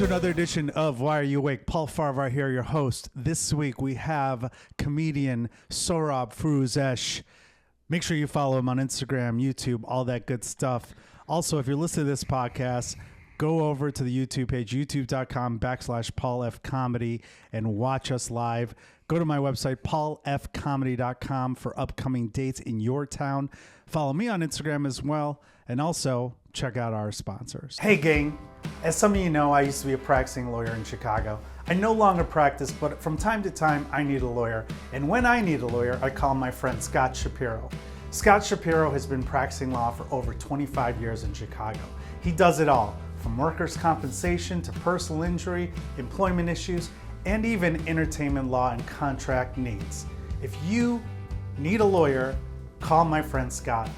to another edition of Why Are You Awake? Paul Farahvar here, your host. This week we have comedian Sohrab Forouzesh. Make sure you follow him on Instagram, YouTube, all that good stuff. Also, if you're listening to this podcast, go over to the YouTube page, youtube.com/paulfcomedy, and watch us live. Go to my website, paulfcomedy.com, for upcoming dates in your town. Follow me on Instagram as well, and also check out our sponsors. Hey, gang. As some of you know, I used to be a practicing lawyer in Chicago. I no longer practice, but from time to time, I need a lawyer. And when I need a lawyer, I call my friend Scott Shapiro. Scott Shapiro has been practicing law for over 25 years in Chicago. He does it all, from workers' compensation to personal injury, employment issues, and even entertainment law and contract needs. If you need a lawyer, call my friend Scott.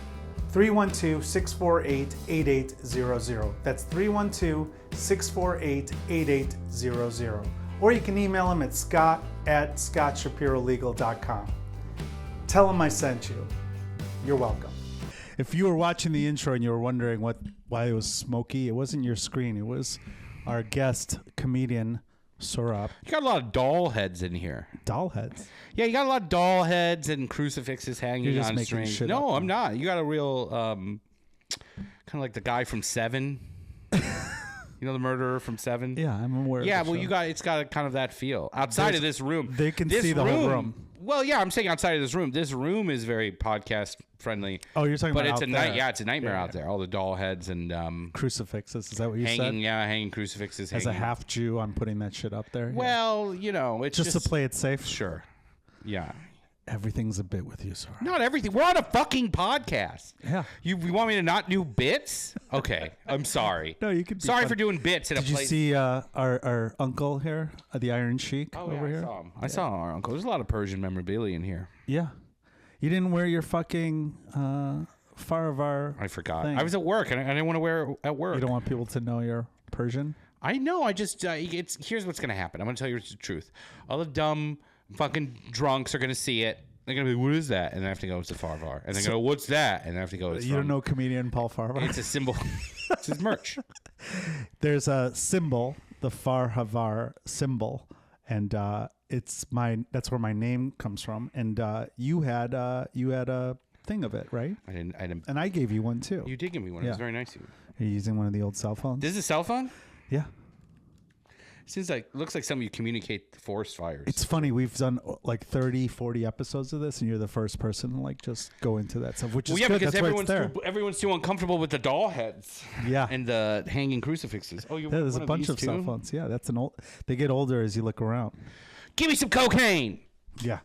312-648-8800. That's 312-648-8800. Or you can email him at scott@scottshapirolegal.com. Tell him I sent you. You're welcome. If you were watching the intro and you were wondering why it was smoky, it wasn't your screen. It was our guest comedian, Sohrab. You got a lot of doll heads in here. Doll heads? Yeah, you got a lot of doll heads and crucifixes hanging on strings. No, I'm not. You got a real, kind of like the guy from Seven. You know the murderer from Seven? Yeah, I'm aware. Yeah, of the well, show. it's got kind of that feel. Outside of this room. They can see the whole room. Well, yeah, I'm saying outside of this room. This room is very podcast friendly. Oh, you're talking but about it's out there. Yeah, it's a nightmare out there. All the doll heads and crucifixes. Is that what you hanging, said? Yeah, hanging crucifixes. As a half Jew, I'm putting that shit up there. Well, you know, it's just to play it safe. Sure. Yeah. Everything's a bit with you, sorry. Not everything. We're on a fucking podcast. Yeah. You want me to not do bits? Okay. I'm sorry. No, you could be sorry fun. for doing bits in Did a place. Did you see our uncle here, the Iron Sheik over here? I saw him. I saw our uncle. There's a lot of Persian memorabilia in here. Yeah. You didn't wear your fucking Farahvar. I forgot. thing. I was at work, and I didn't want to wear it at work. You don't want people to know you're Persian? I know. I just, here's what's going to happen. I'm going to tell you the truth. All the dumb fucking drunks are going to see it. They're going to be, what is that? And I have to go, it's a Farahvar. And they're going to go, what's that? And I have to go, it's You don't know comedian Paul Farahvar? It's a symbol. It's his merch. There's a symbol, the Farahvar symbol, and that's where my name comes from. And you had a thing of it, right? I didn't. And I gave you one too. You did give me one. Yeah. It was very nice of you. Are you using one of the old cell phones? This is a cell phone? Yeah. Looks like something you communicate forest fires. It's funny. We've done like 30, 40 episodes of this, and you're the first person to like just go into that stuff, which is good. Because That's everyone's too uncomfortable with the doll heads. Yeah. And the hanging crucifixes. Oh, there's a bunch of cell phones. Yeah, that's they get older as you look around. Give me some cocaine. Yeah.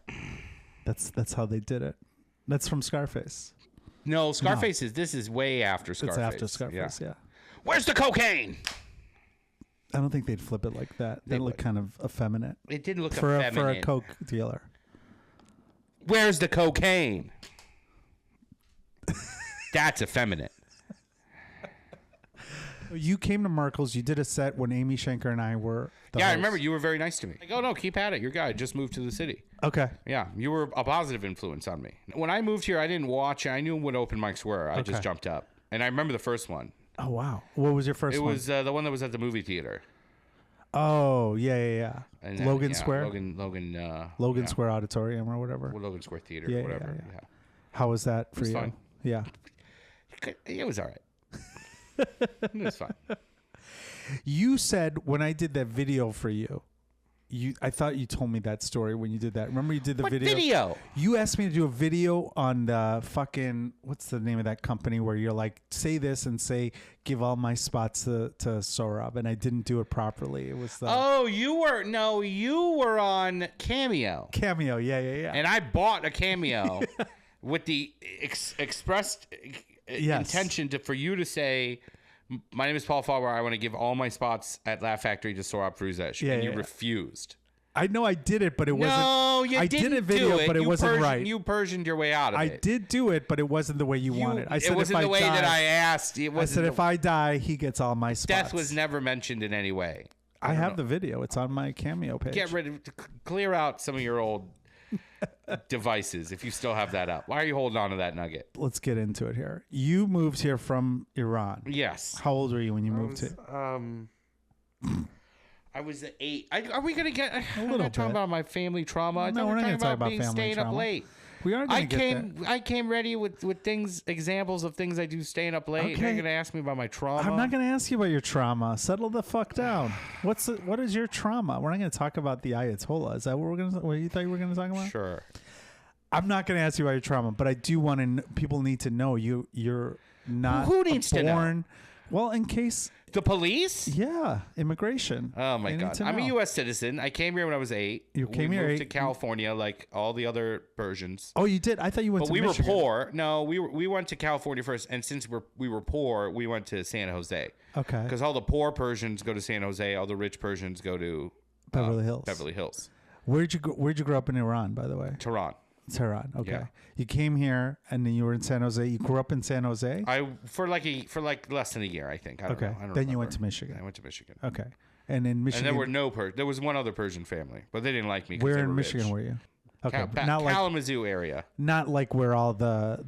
That's how they did it. That's from Scarface. No, Scarface this is way after Scarface. It's after Scarface, yeah. Where's the cocaine? I don't think they'd flip it like that. They look kind of effeminate. It didn't look effeminate. For a Coke dealer. Where's the cocaine? That's effeminate. You came to Merkel's. You did a set when Amy Schenker and I were the I hosts. remember you were very nice to me. Like, oh, no, keep at it. Your guy just moved to the city. Okay. Yeah, you were a positive influence on me. When I moved here, I didn't watch. I knew what open mics were. I just jumped up. And I remember the first one. Oh, wow. What was your first one? It was the one that was at the movie theater. Oh, yeah. And Logan Square? Logan Square Auditorium or whatever. Well, Logan Square Theater, whatever. Yeah. How was that for you? Fine. Yeah. It was all right. It was fine. You said when I did that video for you, I thought you told me that story when you did that. Remember you did the video? What video? You asked me to do a video on the fucking, what's the name of that company where you're like, say this and give all my spots to Sohrab, and I didn't do it properly. It was the... Oh, you were on Cameo. Cameo, yeah. And I bought a Cameo with the expressed intention for you to say... My name is Paul Farahvar. I want to give all my spots at Laugh Factory to Sohrab Forouzesh. And you refused. I know I did it, but it wasn't. No, you didn't did a video, do it. But it wasn't right. You Persianed your way out of it. I did do it, but it wasn't the way you wanted. I said it wasn't the way that I asked. I said if I die, he gets all my spots. Death was never mentioned in any way. I have the video. It's on my Cameo page. Clear out some of your old devices if you still have that up. Why are you holding on to that nugget? Let's get into it here. You moved here from Iran. Yes. How old were you when you moved here? I was 8. Are we gonna get? A little bit. Talking about my family trauma. No, we're not gonna talk about family staying trauma. up late. We are going to get there. I came ready with things, examples of things I do staying up late. Okay. You're going to ask me about my trauma. I'm not going to ask you about your trauma. Settle the fuck down. What is your trauma? We're not going to talk about the Ayatollah. Is that what you thought you were going to talk about? Sure. I'm not going to ask you about your trauma, but I do want to. People need to know you're not. Who needs to know? Well, in case the police. Yeah, immigration. Oh my God! I'm a U.S. citizen. I came here when I was 8. You came here. Moved to California like all the other Persians. Oh, you did? I thought you went. But to we Michigan. were poor. No, we went to California first, and since we were poor, we went to San Jose. Okay. Because all the poor Persians go to San Jose, all the rich Persians go to Beverly Hills. Beverly Hills. Where'd you grow up in Iran, by the way? Tehran. Okay. Yeah. You came here and then you were in San Jose. You grew up in San Jose? For less than a year, I think. I don't know. I don't Then remember. you went to Michigan. I went to Michigan. Okay. And in Michigan. And there were there was one other Persian family, but they didn't like me. Where they in were Michigan rich. were you? Okay. Not Kalamazoo area. Not like where all the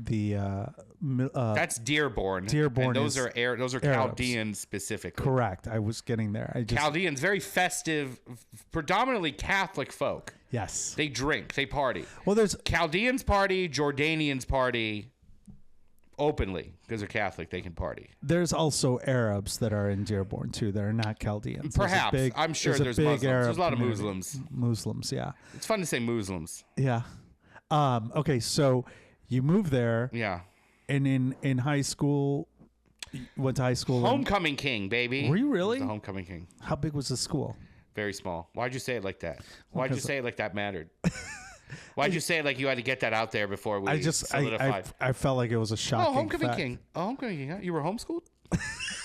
That's Dearborn. Dearborn. And those are Arabs. Chaldeans specifically. Correct. I was getting there. Chaldeans, very festive, predominantly Catholic folk. Yes. They drink, they party. Well, there's Chaldeans party, Jordanians party openly because they're Catholic. They can party. There's also Arabs that are in Dearborn too that are not Chaldeans. Perhaps. I'm sure there's Muslims. There's a lot of community. Muslims. Muslims, yeah. It's fun to say Muslims. Yeah. Okay, so you moved there. Yeah. And in high school, you went to high school. Homecoming king, baby. Were you really? The homecoming king. How big was the school? Very small. Why'd you say it like that? Why'd you say it like that mattered? Why'd you say it like you had to get that out there before we solidified? I felt like it was a shocking homecoming fact. king. Oh, homecoming king. Huh? You were homeschooled?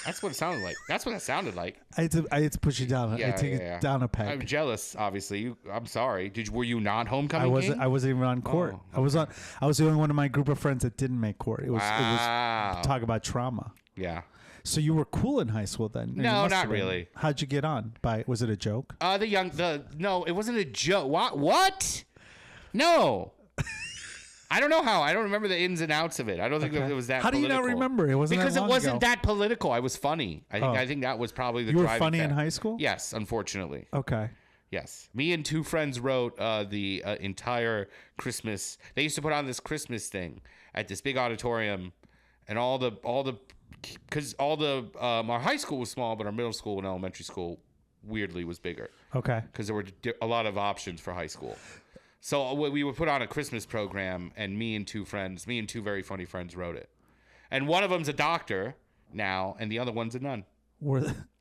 That's what it sounded like. That's what it sounded like. I had to push you down. Yeah, I take it down a peg. I'm jealous, obviously. I'm sorry. Were you not homecoming king? I wasn't even on court. Oh, okay. I was the only one in my group of friends that didn't make court. It was talk about trauma. Yeah. So you were cool in high school then? No, not really. How'd you get on? Was it a joke? No, it wasn't a joke. What? No. I don't know how. I don't remember the ins and outs of it. I don't think it was that. How do you political. not remember? It wasn't because that long it wasn't ago. that political. I was funny. I think that was probably the. You were driving funny in factor. high school? Yes, unfortunately. Okay. Yes, me and two friends wrote the entire Christmas. They used to put on this Christmas thing at this big auditorium, and our high school was small, but our middle school and elementary school weirdly was bigger. Okay. Because there were a lot of options for high school. So we would put on a Christmas program, and me and two very funny friends wrote it. And one of them's a doctor now, and the other one's a nun.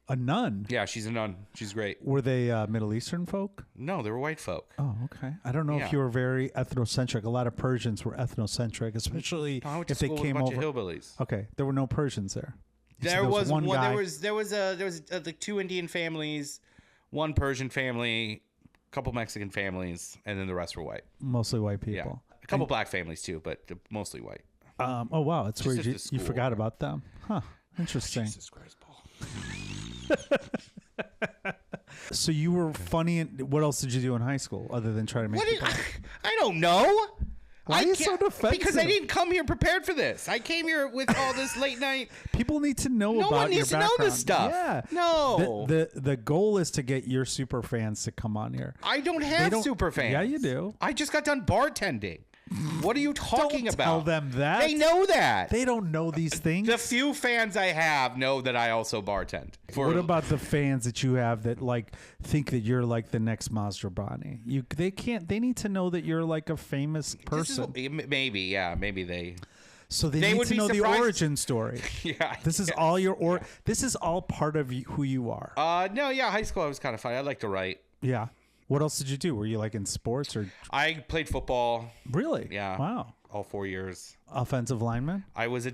A nun? Yeah, she's a nun. She's great. Were they Middle Eastern folk? No, they were white folk. Oh, okay. I don't know if you were very ethnocentric. A lot of Persians were ethnocentric, especially if they came over. With a bunch of hillbillies. Okay, there were no Persians there. There was one guy. There was like 2 Indian families, 1 Persian family, a couple Mexican families, and then the rest were white. Mostly white people. Yeah. A couple black families too, but mostly white. Oh wow, it's weird. You forgot about them, huh? Interesting. Jesus Christ, Paul. So you were funny. What else did you do in high school other than try to make? I don't know. Why are you so defensive? Because I didn't come here prepared for this. I came here with all this late night. People need to know about your background. No one needs to know this stuff. Yeah. No. The goal is to get your super fans to come on here. I don't have super fans. Yeah, you do. I just got done bartending. What are you talking about? Tell them that. They know that. They don't know these things. The few fans I have know that I also bartend. What about the fans that you have that like think that you're like the next Masrabani? They need to know that you're like a famous person. Maybe they. So they need to know the origin story. Yeah. This is all this is all part of who you are. No, yeah, high school I was kind of funny. I like to write. Yeah. What else did you do? Were you like in sports or? I played football. Really? Yeah. Wow. All 4 years. Offensive lineman? I was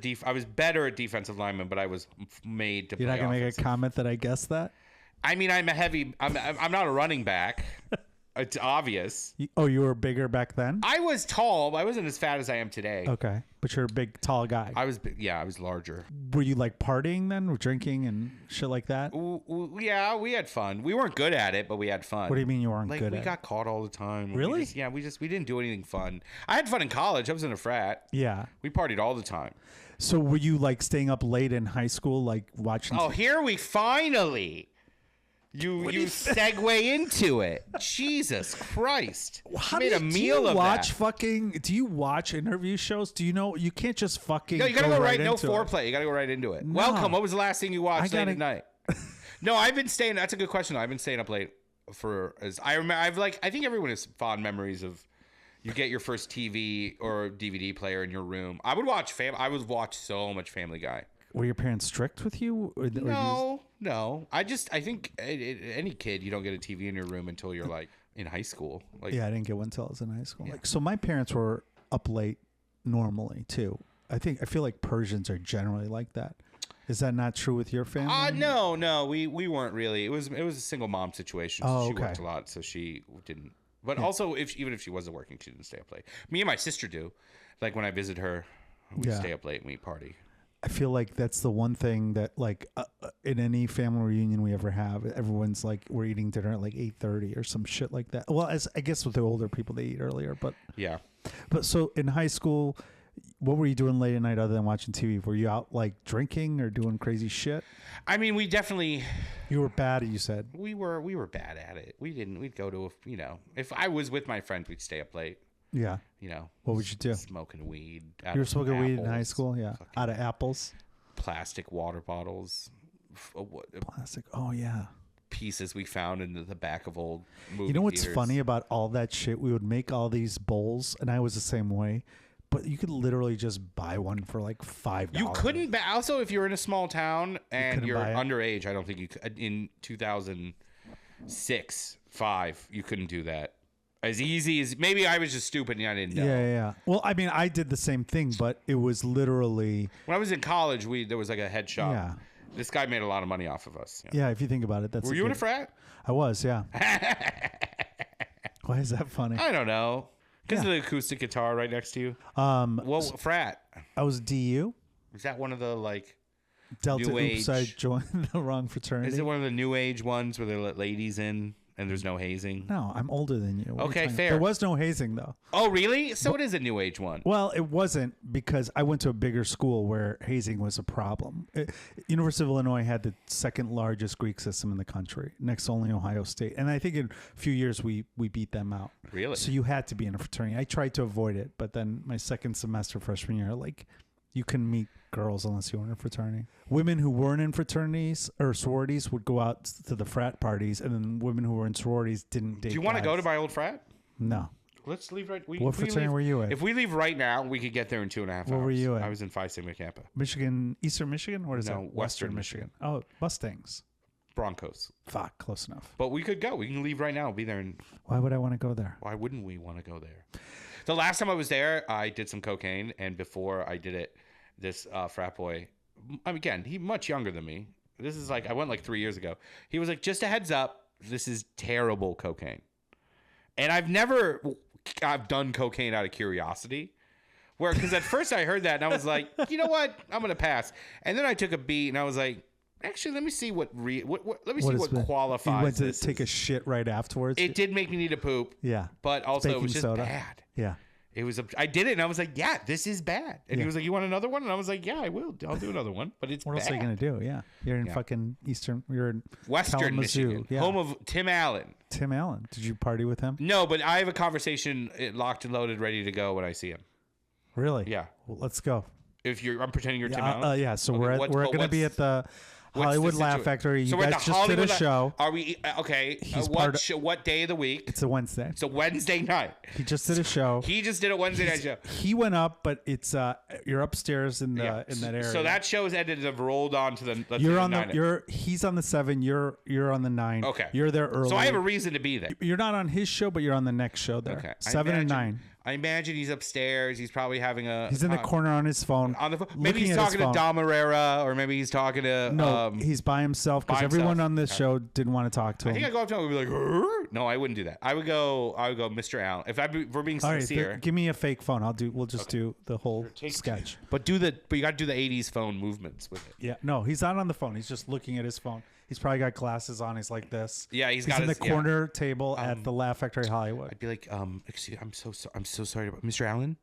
better at defensive lineman, but I was made to play. You're not gonna offensive. make a comment that I guessed that? I mean, I'm not a running back. It's obvious. You were bigger back then? I was tall. I wasn't as fat as I am today. Okay. But you're a big, tall guy. I was larger. Were you like partying then? Drinking and shit like that? Yeah, we had fun. We weren't good at it, but we had fun. What do you mean you weren't good at it? We got caught all the time. Really? We didn't do anything fun. I had fun in college. I was in a frat. Yeah. We partied all the time. So were you like staying up late in high school, like watching? Oh, here we finally. You segue into it. Jesus Christ! How made a meal of that. Do you watch interview shows? Do you know you can't just fucking? No, you gotta go right. No into foreplay. It. You gotta go right into it. No. Welcome. What was the last thing you watched late at night? No, I've been staying. That's a good question. I've been staying up late I remember. I think everyone has fond memories of. You get your first TV or DVD player in your room. I would watch so much Family Guy. Were your parents strict with you? No. I think any kid, you don't get a TV in your room until you're like in high school. Like, yeah, I didn't get one until I was in high school. Yeah. So my parents were up late normally too. I feel like Persians are generally like that. Is that not true with your family? No, we weren't really. It was a single mom situation. So she worked a lot, so she didn't. But also, even if she wasn't working, she didn't stay up late. Me and my sister do. Like when I visit her, we stay up late and we party. I feel like that's the one thing that, like, in any family reunion we ever have, everyone's like, we're eating dinner at like 8:30 or some shit like that. Well, I guess with the older people, they eat earlier, but yeah. But so in high school, what were you doing late at night other than watching TV? Were you out like drinking or doing crazy shit? I mean, we definitely. You were bad, you said. We were bad at it. We'd go to if I was with my friends, we'd stay up late. Yeah. What would you do? Smoking weed. You were smoking weed in high school? Yeah. Out of apples? Plastic water bottles. Plastic. Oh, yeah. Pieces we found in the back of old movie You know what's theaters. funny about all that shit? We would make all these bowls, and I was the same way. But you could literally just buy one for like $5. You couldn't. Also, if you're in a small town and you're underage, I don't think you could. In 2006, 5, you couldn't do that. As easy as maybe I was just stupid and I didn't know. Yeah. Well, I mean, I did the same thing, but it was literally when I was in college. There was like a head shop. Yeah. This guy made a lot of money off of us. Yeah, if you think about it, that's. Were you in a frat? I was, yeah. Why is that funny? I don't know. Because of the acoustic guitar right next to you. What frat? I was DU. Is that one of the like Delta? New age? Oops, I joined the wrong fraternity. Is it one of the new age ones where they let ladies in and there's no hazing? No, I'm older than you. Okay, fair. There was no hazing though. Oh, really? So it is a new age one. Well, it wasn't because I went to a bigger school where hazing was a problem. University of Illinois had the second largest Greek system in the country, next to only Ohio State. And I think in a few years we beat them out. Really? So you had to be in a fraternity. I tried to avoid it, but then my second semester freshman year, like you couldn't meet girls unless you were in a fraternity. Women who weren't in fraternities or sororities would go out to the frat parties, and then women who were in sororities didn't date. Do you want to go to my old frat? No. Let's leave right. What fraternity were you at? If we leave right now, we could get there in 2.5 hours. Where were you at? I was in Phi Sigma Kappa. Michigan, Eastern Michigan? What is that? Western Michigan. Oh, Mustangs. Broncos. Fuck, close enough. But we could go. We can leave right now. Be there. Why would I want to go there? Why wouldn't we want to go there? The last time I was there, I did some cocaine, and before I did it, this frat boy, again, he's much younger than me. This is like I went like 3 years ago. He was like, "Just a heads up, this is terrible cocaine." And I've done cocaine out of curiosity. Because at first I heard that and I was like, you know what? I'm going to pass. And then I took a beat and I was like, actually, let me see what qualifies. You went to take a shit right afterwards? It did make me need to poop. Yeah. But also it was just bad. Yeah. I did it and I was like, yeah, this is bad. And he was like, you want another one? And I was like, yeah, I will. I'll do another one. But it's what bad. Else are you going to do? Yeah. You're in fucking you're in Western Michigan, home of Tim Allen. Tim Allen. Did you party with him? No, but I have a conversation locked and loaded, ready to go when I see him. Really? Yeah. Well, let's go. I'm pretending you're Tim Allen? Yeah. So we're going to be at the Hollywood Laugh Factory. You guys just did a show. Are we okay? What day of the week? It's a Wednesday. It's a Wednesday night. He just did a show. He just did a Wednesday night show. He went up, but it's you're upstairs in that area. So that show's ended and rolled on to the. He's on the 7. You're on the 9. Okay. You're there early. So I have a reason to be there. You're not on his show, but you're on the next show there. Okay. 7 and 9. I imagine he's upstairs. He's probably having He's in the corner on his phone. Maybe he's talking to Dom Herrera, or maybe he's talking to. No, he's by himself because everyone on this show didn't want to talk to him. I think I go up to him and be like, "Rrr." No, I wouldn't do that. I would go, Mr. Allen. If we're being sincere, give me a fake phone. We'll just do the whole sketch. But you got to do the '80s phone movements with it. Yeah, no, he's not on the phone. He's just looking at his phone. He's probably got glasses on. He's like this. Yeah, he's in the corner table at the Laugh Factory Hollywood. I'd be like, excuse, I'm so sorry, Mr. Allen,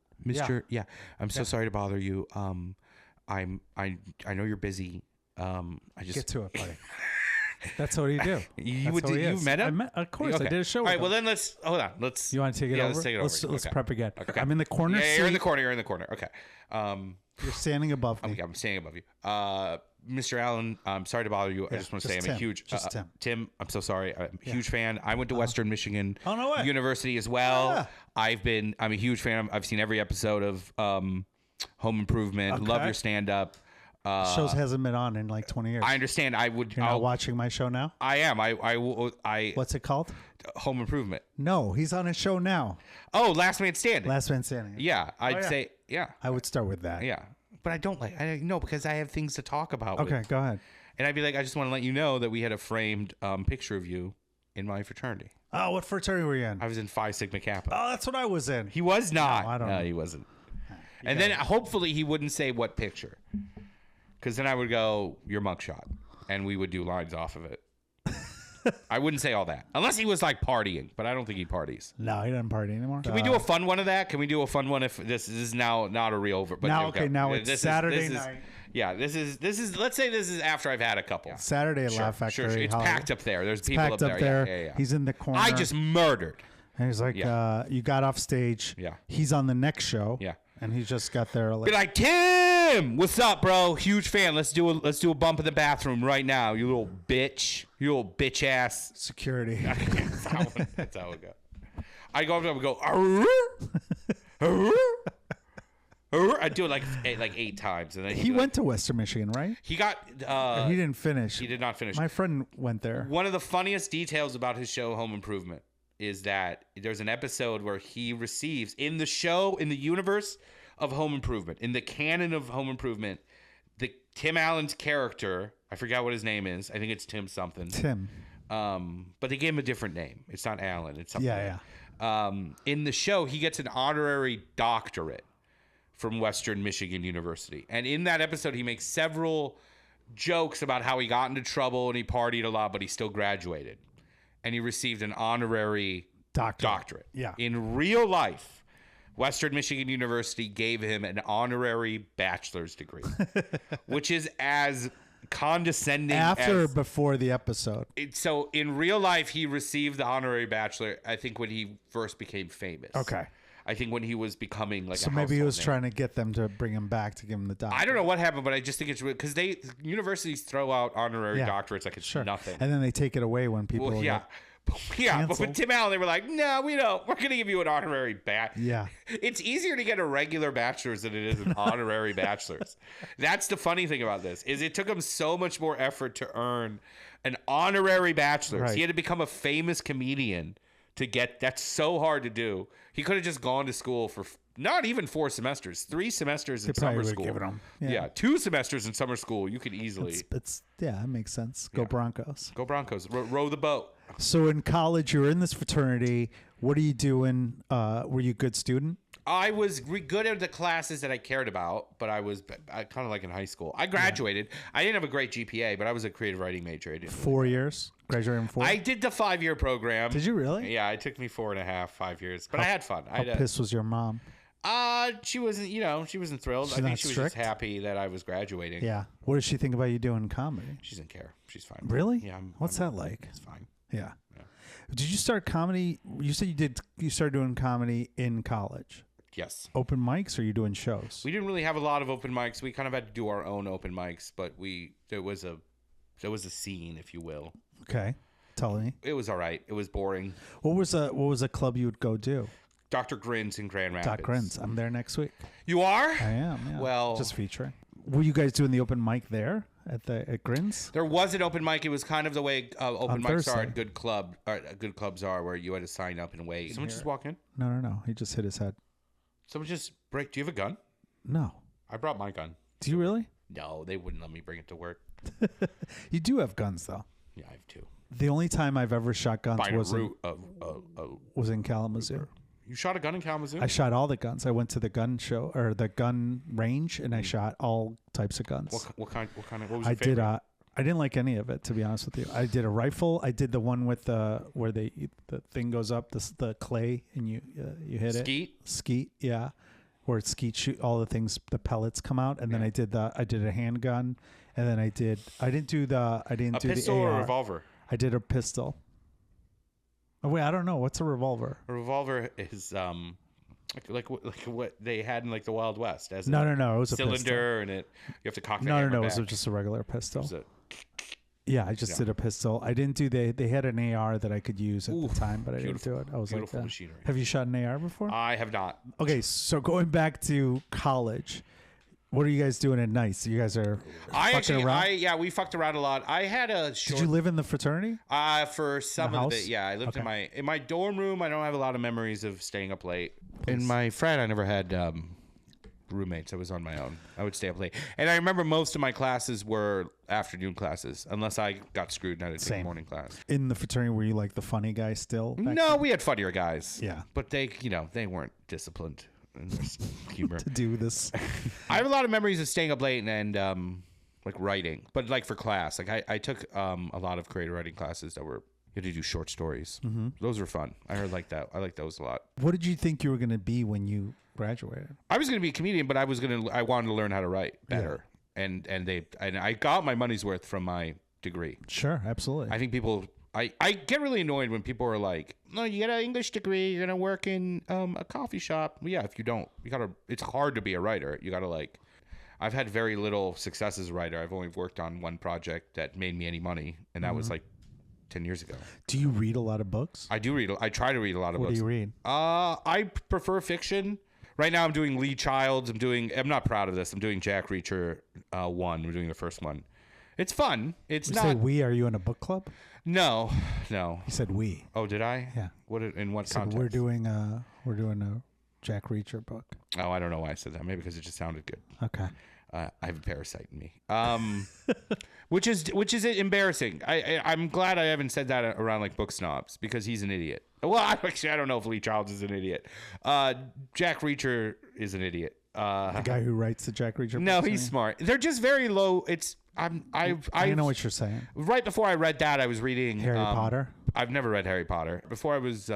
I'm so sorry to bother you. I know you're busy. Get to it, buddy. That's what you do. You've met him? Of course, I did a show. All right, with well him. then hold on. You want to take it over? Let's take it over. Let's prep again. Okay. I'm in the corner. Yeah, you're in the corner. You're in the corner. Okay. You're standing above me. I'm standing above you. Mr. Allen, I'm sorry to bother you. I just want to say I'm a huge Tim. I'm so sorry. I'm a huge fan. I went to Western Michigan University as well. Yeah. I'm a huge fan. I've seen every episode of Home Improvement. Love your stand up. Shows hasn't been on in like 20 years. I understand. You're not watching my show now? I am. I What's it called? Home Improvement. No, he's on a show now. Oh, Last Man Standing. Last Man Standing. Yeah, I'd say yeah. I would start with that. Yeah, but I don't no, because I have things to talk about. Okay, go ahead. And I'd be like, I just want to let you know that we had a framed picture of you in my fraternity. Oh, what fraternity were you in? I was in Phi Sigma Kappa. Oh, that's what I was in. He was not. No, I don't know. He wasn't. And then hopefully he wouldn't say what picture. Because then I would go, your mugshot. And we would do lines off of it. I wouldn't say all that. Unless he was like partying. But I don't think he parties. No, he doesn't party anymore. Can we do a fun one of that? Can we do a fun one if this is now not a real... But now, okay, now it's Saturday night. Yeah, this is. Let's say this is after I've had a couple. Yeah. Saturday at Laugh Factory. Sure. It's packed up there. There's people up there. Yeah. He's in the corner. I just murdered. And he's like, you got off stage. Yeah. He's on the next show. Yeah. And he just got there. Be like, Tim, what's up, bro? Huge fan. Let's do a bump in the bathroom right now. You little bitch. You little bitch ass. Security. That's how it goes. I go up to him and go, arr, arr. I do it like 8 times, and then he went to Western Michigan, right? He got. He didn't finish. He did not finish. My friend went there. One of the funniest details about his show, Home Improvement, is that there's an episode where he receives in the show, in the universe of Home Improvement, in the canon of Home Improvement, the Tim Allen's character. I forgot what his name is. I think it's Tim something. Tim. But they gave him a different name. It's not Allen. It's something. Yeah. In the show, he gets an honorary doctorate from Western Michigan University. And in that episode, he makes several jokes about how he got into trouble and he partied a lot, but he still graduated. And he received an honorary doctorate. Yeah. In real life, Western Michigan University gave him an honorary bachelor's degree, which is as condescending or before the episode. So in real life, he received the honorary bachelor, I think, when he first became famous. Okay. I think when he was becoming like so maybe he was trying to get them to bring him back to give him the doctorate. I don't know what happened, but I just think it's weird because universities throw out honorary doctorates like it's nothing, and then they take it away when people. Well, but with Tim Allen, they were like, "No, we don't. We're going to give you an honorary Yeah, it's easier to get a regular bachelor's than it is an honorary bachelor's. That's the funny thing about this is it took him so much more effort to earn an honorary bachelor's. Right. He had to become a famous comedian to get. That's so hard to do. He could have just gone to school for not even 4 semesters, 3 semesters in summer school. Yeah, 2 semesters in summer school. You could easily. It makes sense. Go Broncos. Go Broncos. Row the boat. So in college, you were in this fraternity. What are you doing? Were you a good student? I was good at the classes that I cared about, but I was kind of like in high school. I graduated. Yeah. I didn't have a great GPA, but I was a creative writing major. I didn't 4 years? Graduated in 4? I did the 5-year program. Did you really? Yeah, it took me 4.5, 5 years. But I had fun. How pissed was your mom? She wasn't, she wasn't thrilled. I think she was just happy that I was graduating. Yeah. What does she think about you doing comedy? She doesn't care. She's fine. Really? Yeah. What's that like? It's fine. Yeah. Did you start comedy? You said you started doing comedy in college. Yes. Open mics, or are you doing shows? We didn't really have a lot of open mics. We kind of had to do our own open mics, but there was a scene, if you will. Okay. Tell me. It was all right. It was boring. What was a club you would go do? Dr. Grins in Grand Rapids. Dr. Grins. I'm there next week. You are? I am. Yeah. Well, just featuring. Were you guys doing the open mic there at Grins? There was an open mic. It was kind of the way open mics are at good clubs are, where you had to sign up and wait. Someone just walk in? No. He just hit his head. Someone just break. Do you have a gun? No. I brought my gun. Do you really? No, they wouldn't let me bring it to work. You do have guns, though. Yeah, I have 2. The only time I've ever shot guns was in Kalamazoo. You shot a gun in Kalamazoo? I shot all the guns. I went to the gun show or the gun range, and I shot all types of guns. What kind? What was your favorite? I didn't like any of it, to be honest with you. I did a rifle. I did the one with where the thing goes up, the clay, and you hit it. Skeet, yeah. where it's skeet shoot, all the things, the pellets come out, and then I did a handgun, and then I didn't do the pistol or a revolver. I did a pistol. Oh wait, I don't know. What's a revolver? A revolver is like what they had in like the Wild West. As no. It was cylinder, a cylinder, and you have to cock the No, hammer it was back. just a regular pistol. Yeah, I just did a pistol. I didn't do they had an AR that I could use at the time, but I didn't do it. I was beautiful like, machinery. Have you shot an AR before? I have not. Okay, so going back to college, what are you guys doing at night? So you guys are fucking around? We fucked around a lot. I had a short. Did you live in the fraternity? For some of it, yeah. I lived in my dorm room. I don't have a lot of memories of staying up late. In my frat, I never had roommates. I was on my own. I would stay up late, and I remember most of my classes were afternoon classes, unless I got screwed and I had to take a morning class. In the fraternity, were you like the funny guy still? No, we had funnier guys. Yeah, but they weren't disciplined in their humor to do this. I have a lot of memories of staying up late and like writing, but like for class, like I took a lot of creative writing classes that were. You had to do short stories. Mm-hmm. Those were fun. I heard like that. I like those a lot. What did you think you were going to be when you graduated? I was going to be a comedian, but I wanted to learn how to write better. Yeah. And I got my money's worth from my degree. Sure, absolutely. I think people I get really annoyed when people are like, "No, you get an English degree, you're going to work in a coffee shop." Well, yeah, if you don't, it's hard to be a writer. You got to I've had very little success as a writer. I've only worked on one project that made me any money, and that was 10 years ago. Do you read a lot of books? I do read. I try to read a lot of books. What do you read? I prefer fiction. Right now I'm doing Lee Child's. I'm not proud of this. I'm doing Jack Reacher 1. We're doing the first one. It's fun. It's not. You say we? Are you in a book club? No. You said we. Oh, did I? Yeah. In what context? We're doing a Jack Reacher book. Oh, I don't know why I said that. Maybe because it just sounded good. Okay. I have a parasite in me, which is embarrassing. I'm glad I haven't said that around like book snobs because he's an idiot. Well, I don't know if Lee Childs is an idiot. Jack Reacher is an idiot. The guy who writes the Jack Reacher. No, he's smart. They're just very low. I know what you're saying. Right before I read that, I was reading Harry Potter. I've never read Harry Potter. Before I was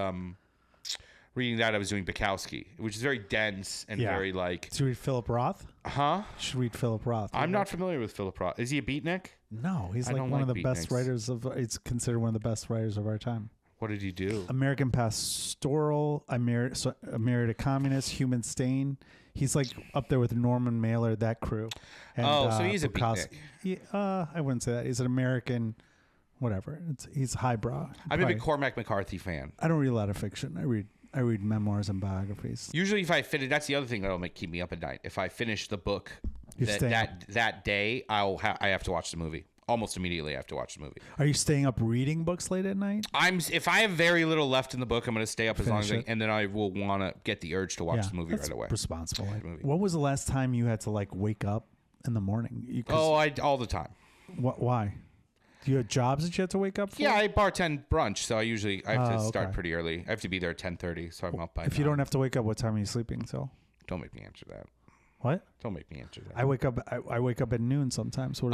reading that, I was doing Bukowski, which is very dense and very like. Did you read Philip Roth? Huh? You should read Philip Roth. I'm not familiar with Philip Roth. Is he a beatnik? No, he's like one of the best writers of. It's considered one of the best writers of our time. What did he do? American Pastoral, I Married a Communist, Human Stain. He's like up there with Norman Mailer, that crew. And, so he's a beatnik. I wouldn't say that. He's an American, whatever. He's highbrow. I'm a big Cormac McCarthy fan. I don't read a lot of fiction. I read memoirs and biographies. Usually, if I finish, that's the other thing that'll keep me up at night. If I finish the book that day, I have to watch the movie. Almost immediately, I have to watch the movie. Are you staying up reading books late at night? If I have very little left in the book, I'm going to stay up as long as and then I will want to get the urge to watch the movie right away. Responsible. What was the last time you had to like wake up in the morning? All the time. Why? Do you have jobs that you have to wake up for? Yeah, I bartend brunch, so I have to start pretty early. I have to be there at 10:30, so I'm up by 9. If you don't have to wake up, what time are you sleeping till? Don't make me answer that. What? Don't make me answer that. I wake up at noon sometimes. On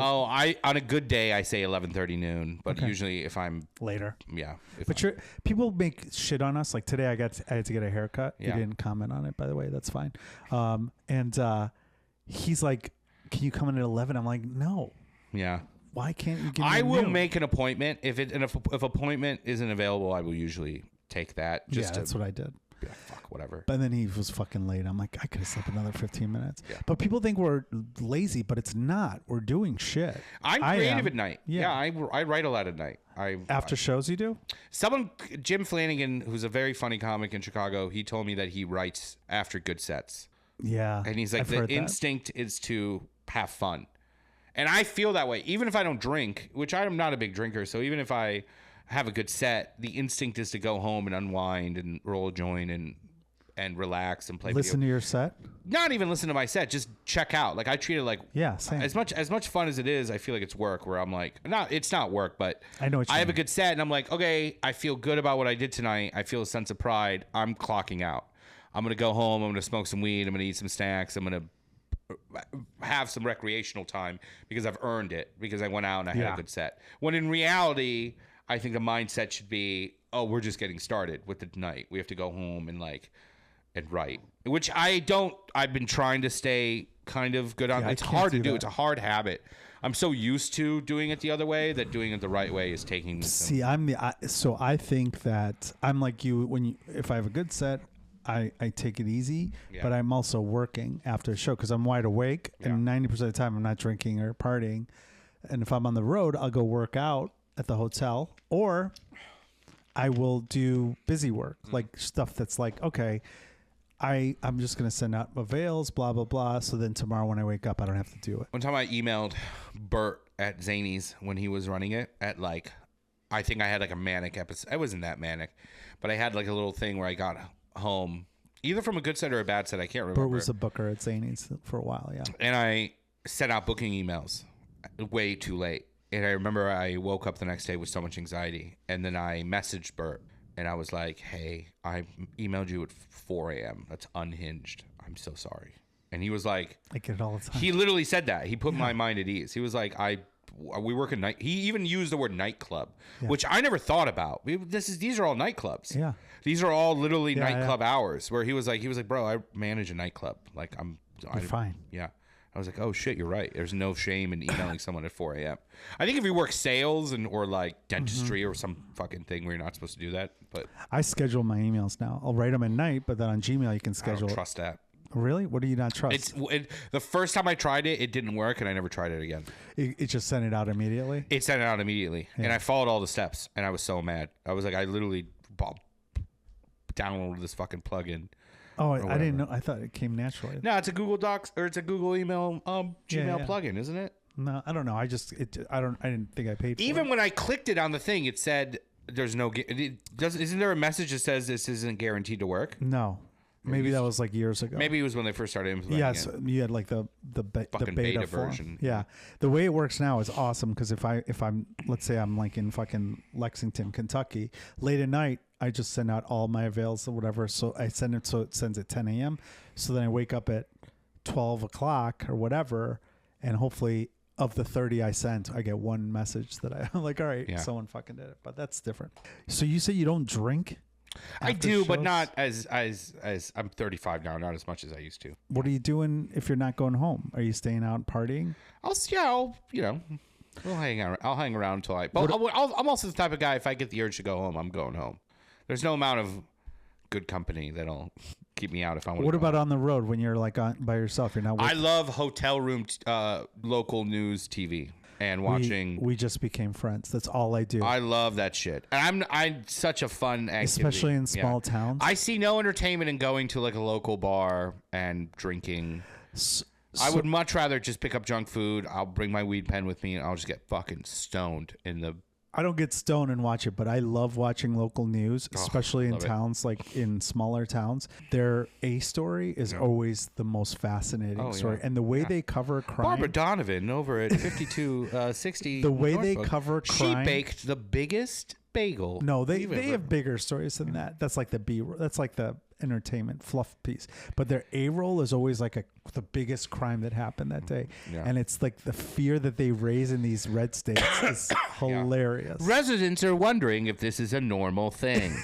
a good day I say 11:30 noon, but usually if I'm later. Yeah. But people make shit on us. Like today I had to get a haircut. Yeah. You didn't comment on it, by the way. That's fine. And he's like, "Can you come in at 11?" I'm like, "No." Yeah. Why can't you give me I will noon? make an appointment. If appointment isn't available, I will usually take that. That's what I did. Yeah, fuck, whatever. But then he was fucking late. I'm like, I could have slept another 15 minutes. Yeah. But people think we're lazy, but it's not. We're doing shit. I'm creative at night. Yeah, I write a lot at night. After shows you do? Jim Flanagan, who's a very funny comic in Chicago, he told me that he writes after good sets. Yeah. And he's like, the instinct is to have fun. And I feel that way. Even if I don't drink, which I'm not a big drinker, so even if I have a good set, the instinct is to go home and unwind and roll a joint and relax and play. Listen to your set? Not even listen to my set, just check out. Like I treat it like same. As much fun as it is, I feel like it's work. Where I'm like, it's not work, but I know what you I have a good set, and I'm like, okay, I feel good about what I did tonight. I feel a sense of pride. I'm clocking out. I'm gonna go home. I'm gonna smoke some weed. I'm gonna eat some snacks. I'm gonna have some recreational time because I've earned it because I went out and I had a good set. When in reality, I think the mindset should be, oh, we're just getting started with the night. We have to go home and like and write, which I've been trying to stay kind of good on. Yeah, it's I hard to can't do. do It's a hard habit. I'm so used to doing it the other way that doing it the right way is taking me. See, so I think that I'm like you. If I have a good set, I take it easy, but I'm also working after a show because I'm wide awake, and 90% of the time I'm not drinking or partying. And if I'm on the road, I'll go work out at the hotel, or I will do busy work, like stuff that's like, okay, I'm just going to send out avails, blah, blah, blah. So then tomorrow when I wake up, I don't have to do it. One time I emailed Bert at Zany's when he was running it at like, I think I had like a manic episode. I wasn't that manic, but I had like a little thing where I got home either from a good set or a bad set. I can't remember. Bert was a booker at Zany's for a while. Yeah. And I sent out booking emails way too late. And I remember I woke up the next day with so much anxiety. And then I messaged Bert and I was like, hey, I emailed you at 4 a.m. That's unhinged. I'm so sorry. And he was like, I get it all the time. He literally said that. He put my mind at ease. He was like, we work at night. He even used the word nightclub, which I never thought about. These are all nightclubs. Yeah. These are all literally nightclub hours where he was like, bro, I manage a nightclub. Like You're fine. Yeah. I was like, oh shit, you're right. There's no shame in emailing someone at 4 a.m. I think if you work sales or like dentistry or some fucking thing where you're not supposed to do that, but I schedule my emails now. I'll write them at night, but then on Gmail you can schedule. I don't trust that. Really? What do you not trust? The first time I tried it, it didn't work, and I never tried it again. It just sent it out immediately? It sent it out immediately, and I followed all the steps, and I was so mad. I was like, I literally downloaded this fucking plugin. Oh, I didn't know. I thought it came naturally. No, it's a Google Docs or it's a Google email Gmail plugin, isn't it? No, I don't know. I didn't think I paid for it. Even when I clicked it on the thing, it said there's no. Isn't there a message that says this isn't guaranteed to work? No. Maybe that was like years ago. Maybe it was when they first started implementing it. Yes, you had like the beta version. Yeah, the way it works now is awesome because if I'm let's say I'm like in fucking Lexington, Kentucky, late at night, I just send out all my avails or whatever. So I send it so it sends at 10 a.m. So then I wake up at 12 o'clock or whatever, and hopefully of the 30 I sent, I get one message that I'm like, all right, someone fucking did it. But that's different. So you say you don't drink? I do, but not as I'm 35 now, not as much as I used to. What are you doing if you're not going home? Are you staying out partying? I'll hang out. I'll hang around until I'm also the type of guy, if I get the urge to go home, I'm going home. There's no amount of good company that'll keep me out if I want to. What about on the road when you're like by yourself? You're not. I love hotel room local news TV. And watching, we just became friends. That's all I do. I love that shit. And I'm such a fun activity, especially in small towns. I see no entertainment in going to like a local bar and drinking. I would much rather just pick up junk food. I'll bring my weed pen with me, and I'll just get fucking stoned in the. I don't get stoned and watch it, but I love watching local news, especially in towns like in smaller towns. Their A story is always the most fascinating story, and the way they cover crime. Barbara Donovan over at 5260. The way Norfolk, they cover crime. She baked the biggest bagel. No, they have bigger stories than that. That's like the B. That's like the entertainment fluff piece, but their A-roll is always like the biggest crime that happened that day, and it's like the fear that they raise in these red states is hilarious. Residents are wondering if this is a normal thing.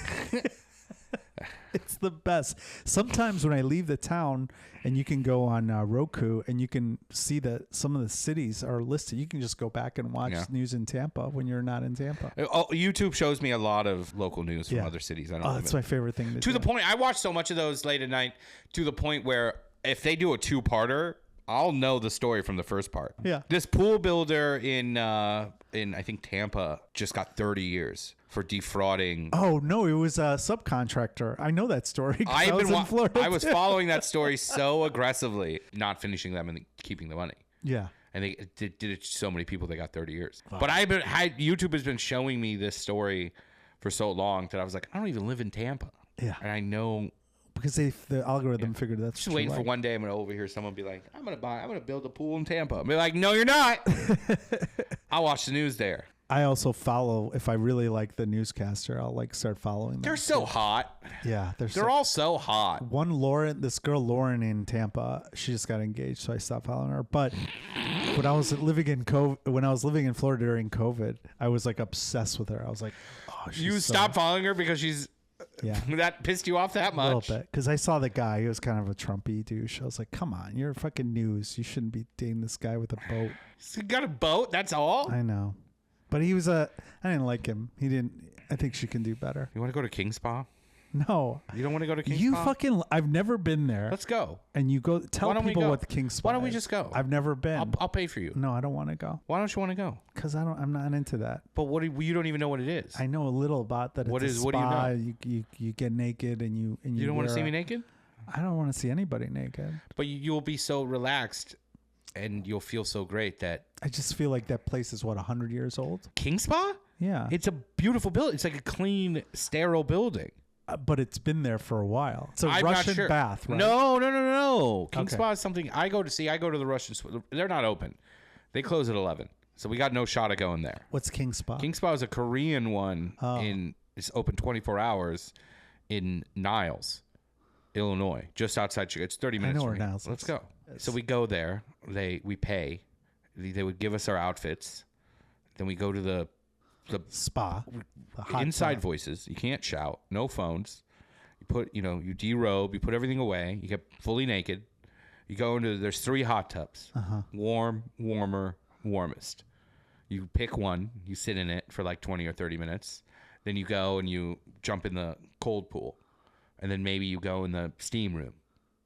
It's the best. Sometimes when I leave the town, and you can go on Roku and you can see that some of the cities are listed. You can just go back and watch news in Tampa when you're not in Tampa. YouTube shows me a lot of local news from other cities. That's my favorite thing to do. The point, I watch so much of those late at night to the point where if they do a two-parter, I'll know the story from the first part. Yeah. This pool builder in I think Tampa just got 30 years for defrauding. Oh no, it was a subcontractor. I know that story. I was following that story so aggressively, not finishing them and keeping the money. Yeah. And they did it to so many people, they got 30 years. Wow. But YouTube has been showing me this story for so long that I was like, I don't even live in Tampa. Yeah. And I know. Because the algorithm figured that's just waiting for one day I'm gonna overhear someone be like, I'm gonna build a pool in Tampa. I'll be like, no, you're not. I'll watch the news there. I also follow, if I really like the newscaster, I'll like start following them. They're so hot. Yeah, they're all so hot. This girl Lauren in Tampa, she just got engaged, so I stopped following her. But when I was living in Florida during COVID, I was like obsessed with her. I was like, oh, you stopped following her because she's Yeah. That pissed you off that much? A little bit. Because I saw the guy. He was kind of a Trumpy douche. I was like, come on. You're fucking news. You shouldn't be dating this guy with a boat. He got a boat? That's all? I know. But he was I didn't like him. He didn't. I think she can do better. You want to go to King Spa? No. You don't want to go to King You Spa? fucking... I've never been there. Let's go. And you go... Tell people what the King Spa is. Why don't we just go? I've never been. I'll pay for you. No, I don't want to go. Why don't you want to go? Because I'm not into that. But you don't even know what it is. I know a little about that. What is? What do you know? You get naked and you don't want to see me naked? I don't want to see anybody naked. But you'll be so relaxed and you'll feel so great that... I just feel like that place is, 100 years old? King Spa? Yeah. It's a beautiful building. It's like a clean, sterile building. But it's been there for a while. It's a Russian bath, right? No. King Spa is something I go to the Russian... They're not open. They close at 11. So we got no shot of going there. What's King Spa? King Spa is a Korean one. It's open 24 hours in Niles, Illinois, just outside Chicago. It's 30 minutes. I know where Niles is. Let's go. So we go there. We pay. They would give us our outfits. Then we go to the spa. The inside voices. You can't shout. No phones. You put, you derobe. You put everything away. You get fully naked. You go into, there's 3 hot tubs. Warm, warmer, warmest. You pick one. You sit in it for like 20 or 30 minutes. Then you go and you jump in the cold pool. And then maybe you go in the steam room,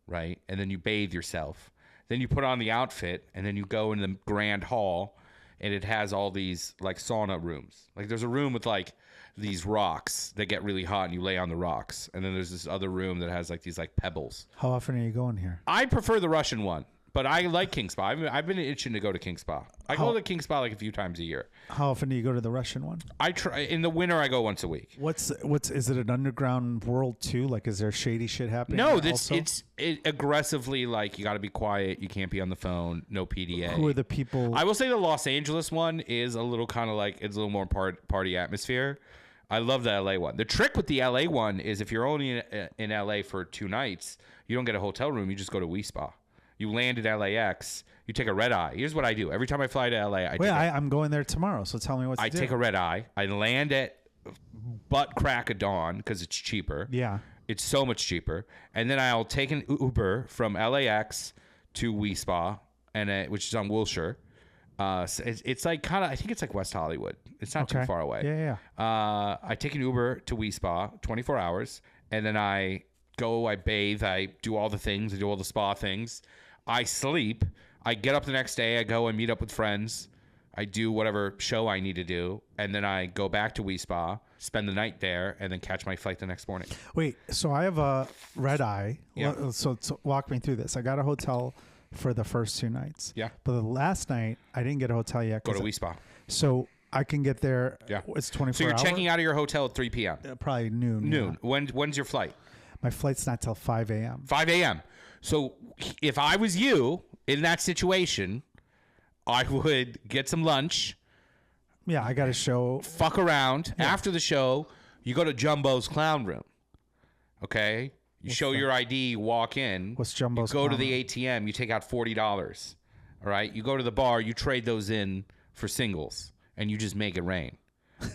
right? And then you bathe yourself. Then you put on the outfit, and then you go in the grand hall, and it has all these like sauna rooms. Like there's a room with like these rocks that get really hot, and you lay on the rocks. And then there's this other room that has like these like pebbles. How often are you going here? I prefer the Russian one, but I like King Spa. I've been itching to go to King Spa. I go to King Spa like a few times a year. How often do you go to the Russian one? I try in the winter. I go once a week. What's is it an underground world too? Like, is there shady shit happening? No, it's aggressively like you got to be quiet. You can't be on the phone. No PDA. Who are the people? I will say the Los Angeles one is a little kind of like it's a little more party atmosphere. I love the LA one. The trick with the LA one is if you're only in LA for 2 nights, you don't get a hotel room. You just go to Wi Spa. You land at LAX. You take a red eye. Here's what I do. Every time I fly to LA, I'm going there tomorrow, so tell me what to do. I take a red eye. I land at butt crack of dawn because it's cheaper. Yeah. It's so much cheaper. And then I'll take an Uber from LAX to Wi Spa, which is on Wilshire. So it's like kind of, I think it's like West Hollywood. It's not too far away. Yeah. I take an Uber to Wi Spa, 24 hours, and then I go, I bathe, I do all the things, I do all the spa things. I sleep. I get up the next day. I go and meet up with friends. I do whatever show I need to do. And then I go back to Wi Spa, spend the night there, and then catch my flight the next morning. Wait, so I have a red eye. Yeah. So walk me through this. I got a hotel for the first 2 nights. Yeah. But the last night, I didn't get a hotel yet. Go to Wi Spa. So I can get there. Yeah. It's 24 hours. So you're checking out of your hotel at 3 p.m. Probably noon. Noon. Yeah. When's your flight? My flight's not till 5 a.m. 5 a.m. So if I was you in that situation, I would get some lunch. Yeah, I got a show. Fuck around. Yeah. After the show, you go to Jumbo's Clown Room. Okay? You show your ID, you walk in. What's Jumbo's You go Clown to the ATM, you take out $40. All right? You go to the bar, you trade those in for singles, and you just make it rain.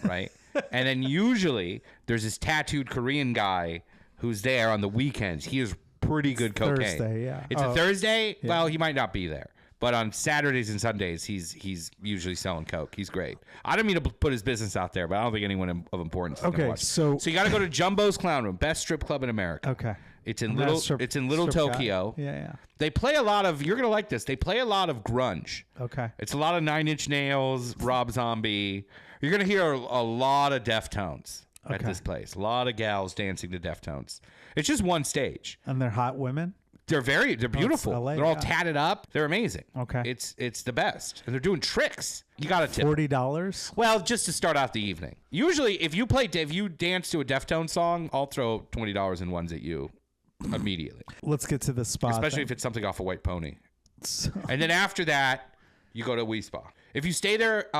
Right? And then usually there's this tattooed Korean guy who's there on the weekends. He is pretty good cocaine. Thursday, yeah. It's a Thursday? Yeah. Well, he might not be there. But on Saturdays and Sundays, he's usually selling coke. He's great. I don't mean to put his business out there, but I don't think anyone of importance is gonna watch. So you got to go to Jumbo's Clown Room, best strip club in America. Okay. It's in Little Tokyo. Guy. Yeah. They play a lot of, you're going to like this, they play a lot of grunge. Okay. It's a lot of 9 Inch Nails, Rob Zombie. You're going to hear a lot of Deftones at this place. A lot of gals dancing to Deftones. It's just one stage. And they're hot women? They're beautiful. LA, they're all tatted up. They're amazing. Okay. It's the best. And they're doing tricks. You got to tip. $40? Well, just to start out the evening. Usually if you dance to a Deftones song, I'll throw $20 in ones at you immediately. Let's get to the spot. Especially if it's something off a White Pony. And then after that, you go to Wi Spa. If you stay there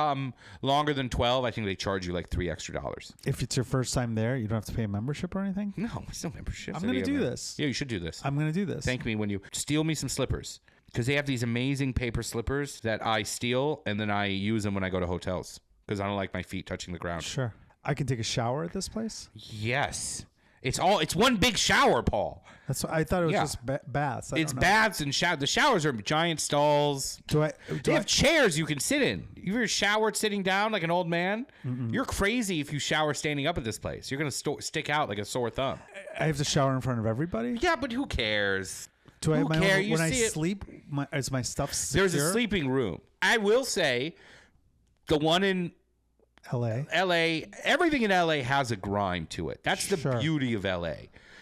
longer than 12, I think they charge you like $3 extra. If it's your first time there, you don't have to pay a membership or anything? No, it's no membership. I'm going to do this. Yeah, you should do this. I'm going to do this. Thank me when you steal me some slippers. Because they have these amazing paper slippers that I steal, and then I use them when I go to hotels. Because I don't like my feet touching the ground. Sure. I can take a shower at this place? Yes. It's one big shower, Paul. That's what I thought it was just baths. It's baths and showers. The showers are giant stalls. They have chairs you can sit in. If you're showered sitting down like an old man, you're crazy if you shower standing up at this place. You're going to stick out like a sore thumb. I have to shower in front of everybody? Yeah, but who cares? Do I have my own, when I sleep, is my stuff secure? There's a sleeping room. I will say the one in LA, everything in LA has a grime to it. That's the beauty of LA.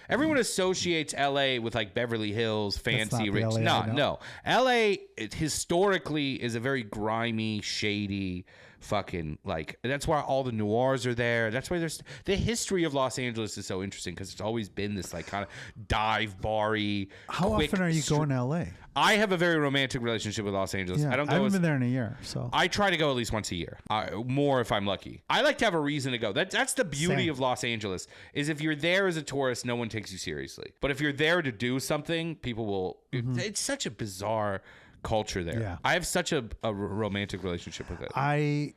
Everyone associates LA with like Beverly Hills, fancy, rich. No. LA historically is a very grimy, shady, fucking like. That's why all the noirs are there. That's why there's the history of Los Angeles is so interesting because it's always been this like kind of dive bar-y. How often are you going to LA? I have a very romantic relationship with Los Angeles. Yeah, I haven't been there in a year, so I try to go at least once a year, more if I'm lucky. I like to have a reason to go. That's the beauty of Los Angeles is if you're there as a tourist, no one takes you seriously. But if you're there to do something, people will. It's such a bizarre culture there. Yeah. I have such a romantic relationship with it. I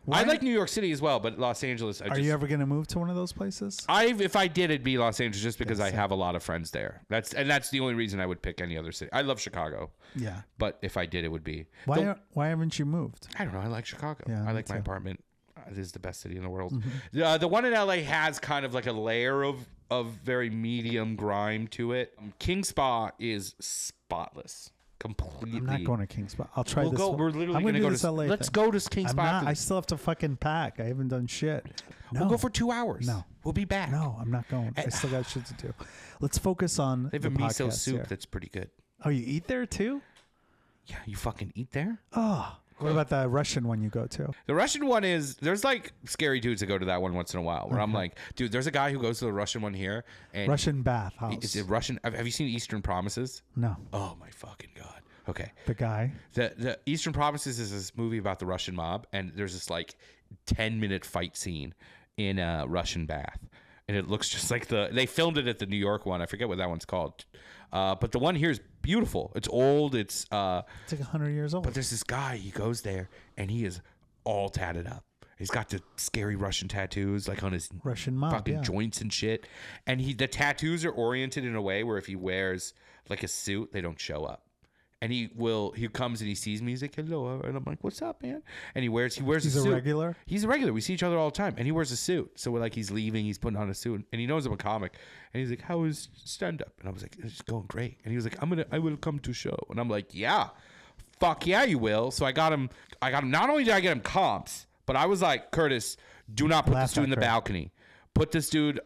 like New York City as well, but Los Angeles. Are you ever going to move to one of those places? If I did, it'd be Los Angeles just because I have a lot of friends there. That's the only reason I would pick any other city. I love Chicago. Yeah. But if I did, it would be. Why haven't you moved? I don't know. I like Chicago. Yeah, I like my apartment. It is the best city in the world. The one in LA has kind of like a layer of very medium grime to it. King Spa is spotless. Completely. I'm not going to King Spa. I'll try this. We're literally going to go to LA. Let's go to King Spa. I still have to fucking pack. I haven't done shit. No. We'll go for 2 hours. No. We'll be back. No, I'm not going. I still got shit to do. Let's focus on they have a miso soup that's pretty good. Oh, you eat there too? Yeah, you fucking eat there? Oh. What about the Russian one you go to? The Russian one there's like scary dudes that go to that one once in a while where I'm like, dude, there's a guy who goes to the Russian one here. And Russian bath house. Is it Russian? Have you seen Eastern Promises? No. Oh my fucking God. Okay. The guy. The Eastern Promises is this movie about the Russian mob, and there's this like 10-minute fight scene in a Russian bath. And it looks just like they filmed it at the New York one. I forget what that one's called. But the one here is beautiful. It's old. It's like 100 years old. But there's this guy, he goes there and he is all tatted up. He's got the scary Russian tattoos like on his Russian mob, fucking joints and shit. And the tattoos are oriented in a way where if he wears like a suit, they don't show up. And he comes and he sees me. He's like, hello. And I'm like, what's up, man? And he wears a suit. He's a regular? He's a regular. We see each other all the time. And he wears a suit. So we're like, he's leaving. He's putting on a suit. And he knows I'm a comic. And he's like, how is stand-up? And I was like, it's going great. And he was like, I will come to show. And I'm like, yeah. Fuck yeah, you will. So I got him. Not only did I get him comps, but I was like, Curtis, do not put this dude in the balcony. Put this dude,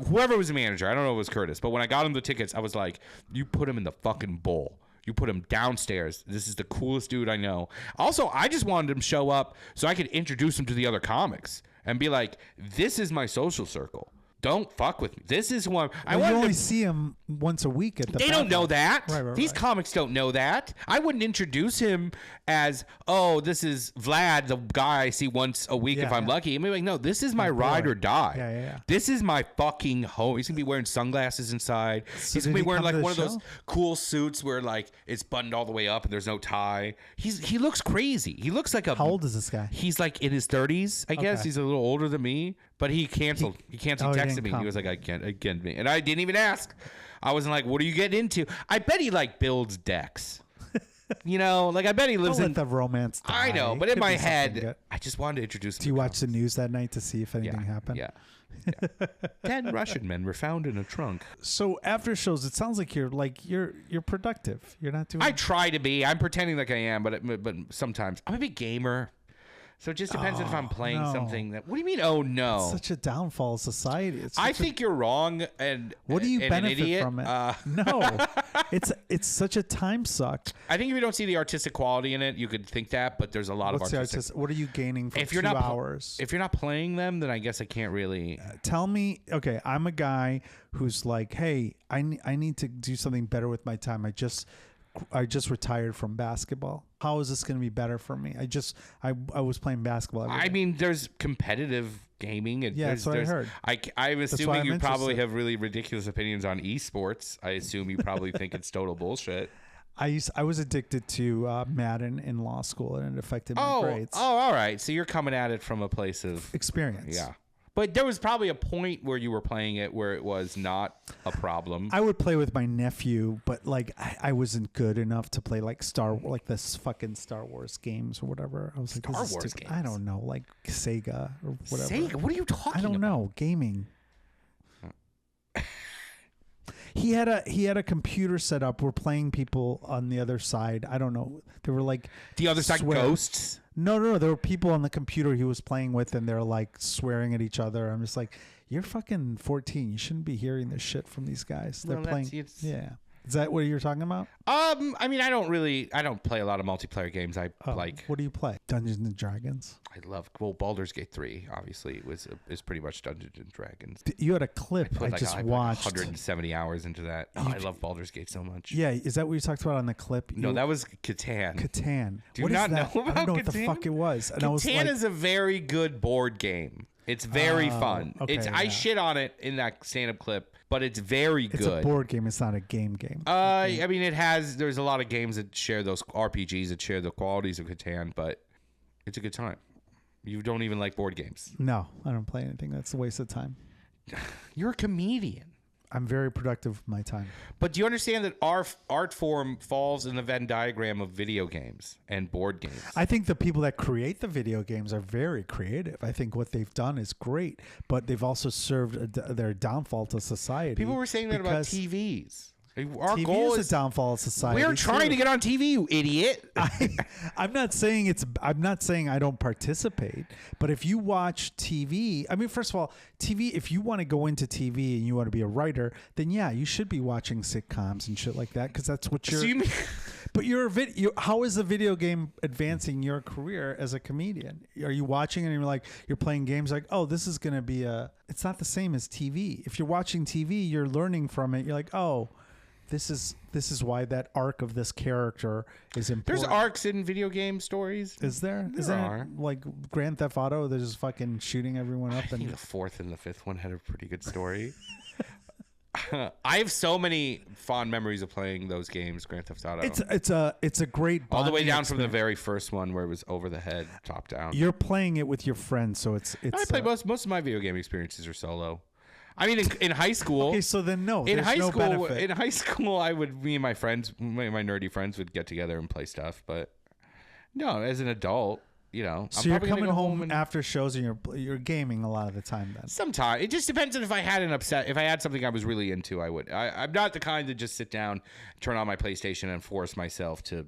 whoever was the manager, I don't know if it was Curtis, but when I got him the tickets, I was like, you put him in the fucking bowl. You put him downstairs. This is the coolest dude I know. Also, I just wanted him to show up so I could introduce him to the other comics and be like, this is my social circle. Don't fuck with me. This is one. I only see him once a week at the. They don't know that. Right, These comics don't know that. I wouldn't introduce him as, oh, this is Vlad, the guy I see once a week if I'm lucky. I mean, like, no, this is my ride or die. Yeah. This is my fucking home. He's gonna be wearing sunglasses inside. So he's gonna be wearing like one show? of those cool suits where like it's buttoned all the way up and there's no tie. He looks crazy. He looks like a. How old is this guy? He's like in his 30s, I guess. He's a little older than me. But he canceled. He texted me. He was like, I can't me. And I didn't even ask. I wasn't like, what are you getting into? I bet he like builds decks. You know, like I bet he lives in the romance. I know, but in my head, I just wanted to introduce him. Do you watch the news that night to see if anything happened? Yeah. 10 Russian men were found in a trunk. So after shows, it sounds like you're productive. You're not doing. I try to be. I'm pretending like I am, but sometimes I'm a big gamer. So it just depends if I'm playing something that. What do you mean? Oh no! It's such a downfall of society. I think you're wrong, and what do you benefit an idiot? from it? No, it's such a time suck. I think if you don't see the artistic quality in it, you could think that, but there's a lot of artistic. What are you gaining from if you're 2 not hours? If you're not playing them, then I guess I can't really. Tell me, okay, I'm a guy who's like, hey, I need to do something better with my time. I just retired from basketball. How is this going to be better for me? I was playing basketball. I mean, there's competitive gaming. And that's what I heard. I'm assuming you probably have really ridiculous opinions on esports. I assume you probably think it's total bullshit. I was addicted to Madden in law school, and it affected my grades. Oh, all right. So you're coming at it from a place of experience. Yeah. But there was probably a point where you were playing it where it was not a problem. I would play with my nephew, but like I wasn't good enough to play like this fucking Star Wars games or whatever. I was like, Star Wars games? I don't know, like Sega or whatever. Sega? What are you talking about? I don't know. Gaming. He had a computer set up. We're playing people on the other side. I don't know. They were like the other side ghosts. No. There were people on the computer he was playing with, and they're like swearing at each other. I'm just like, you're fucking 14. You shouldn't be hearing this shit from these guys. They're playing. Yeah. Is that what you're talking about? I mean, I don't play a lot of multiplayer games. What do you play? Dungeons and Dragons? Baldur's Gate 3, obviously, is pretty much Dungeons and Dragons. You had a clip I just watched. 170 hours into that. I love Baldur's Gate so much. Yeah, is that what you talked about on the clip? No, that was Catan. Do you not know about Catan? I don't know what the fuck it was. And Catan is a very good board game. It's very fun. Okay, I shit on it in that stand-up clip. But it's very good. It's a board game. It's not a game. I mean, there's a lot of games that share those RPGs that share the qualities of Catan, but it's a good time. You don't even like board games. No, I don't play anything. That's a waste of time. You're a comedian. I'm very productive with my time. But do you understand that our art form falls in the Venn diagram of video games and board games? I think the people that create the video games are very creative. I think what they've done is great, but they've also served their downfall to society. People were saying that about TVs. Our TV goal is a downfall of society. We're trying to get on TV, you idiot. I'm not saying I don't participate, but if you watch TV, I mean, first of all, TV. If you want to go into TV and you want to be a writer, then yeah, you should be watching sitcoms and shit like that because that's what you're. But how is the video game advancing your career as a comedian? Are you watching and you're playing games like, oh, this is gonna be it's not the same as TV. If you're watching TV, you're learning from it. You're like, oh. This is why that arc of this character is important. There's arcs in video game stories. Is there? There are. Like Grand Theft Auto, they're just fucking shooting everyone up. I think the fourth and the fifth one had a pretty good story. I have so many fond memories of playing those games, Grand Theft Auto. It's a great all the way down from the very first one where it was over the head, top down. You're playing it with your friends, so it's. I play most of my video game experiences are solo. I mean, in high school. Okay, so then no. In high school, benefit. In high school, me and my friends, my nerdy friends, would get together and play stuff. But no, as an adult, So you're coming home after shows and you're gaming a lot of the time. Then sometimes it just depends on if I had something I was really into, I would. I'm not the kind to just sit down, turn on my PlayStation, and force myself to